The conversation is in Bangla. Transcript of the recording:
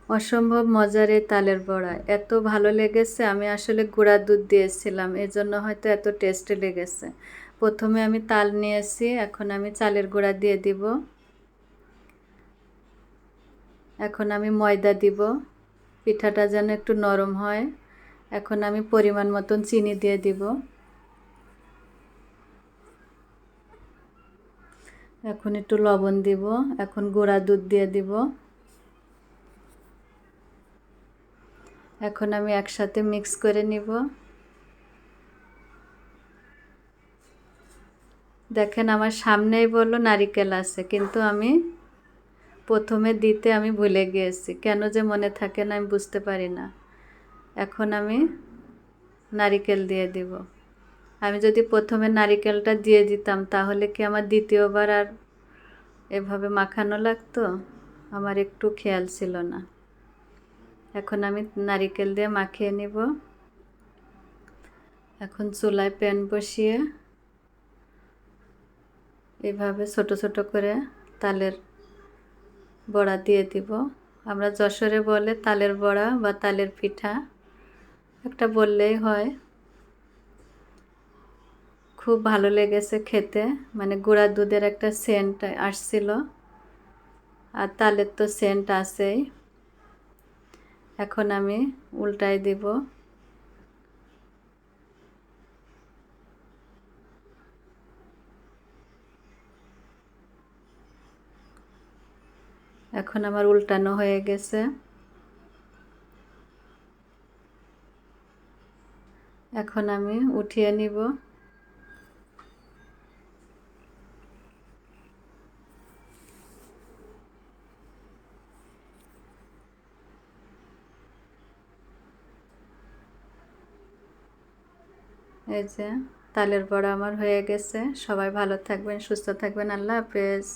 অসম্ভব মজার এই তালের বড়া এত ভালো লেগেছে। আমি আসলে গুঁড়া দুধ দিয়েছিলাম, এজন্য হয়তো এত টেস্টি লেগেছে। প্রথমে আমি তাল নিয়েছি, এখন আমি চালের গুঁড়া দিয়ে দিব। এখন আমি ময়দা দিব, পিঠাটা যেন একটু নরম হয়। এখন আমি পরিমাণ মতন চিনি দিয়ে দিব। এখন একটু লবণ দিব। এখন গুঁড়া দুধ দিয়ে দিব। এখন আমি একসাথে মিক্স করে নিব। দেখেন আমার সামনেই বলল নারিকেল আছে, কিন্তু আমি প্রথমে দিতে আমি ভুলে গিয়েছি। কেন যে মনে থাকে না আমি বুঝতে পারি না। এখন আমি নারিকেল দিয়ে দিব। আমি যদি প্রথমে নারিকেলটা দিয়ে দিতাম তাহলে কি আমার দ্বিতীয়বার আর এভাবে মাখানো লাগতো? আমার একটু খেয়াল ছিল না। এখন আমি নারিকেল দিয়ে মাখিয়ে নিব। এখন চুলায় প্যান বসিয়ে এভাবে ছোট ছোট করে তালের বড়া দিয়ে দিব। আমরা যশোরে বলে তালের বড়া বা তালের পিঠা, একটা বললেই হয়। খুব ভালো লেগেছে খেতে, মানে গুঁড়া দুধের একটা সেন্ট আসছিল, আর তালের তো সেন্ট আছেই। এখন আমি উল্টাই দিব। এখন আমার উল্টানো হয়ে গেছে। এখন আমি উঠিয়ে নিব। এই যে তালের বড়া আমার হয়ে গেছে। সবাই ভালো থাকবেন, সুস্থ থাকবেন। আল্লাহ হাফেজ।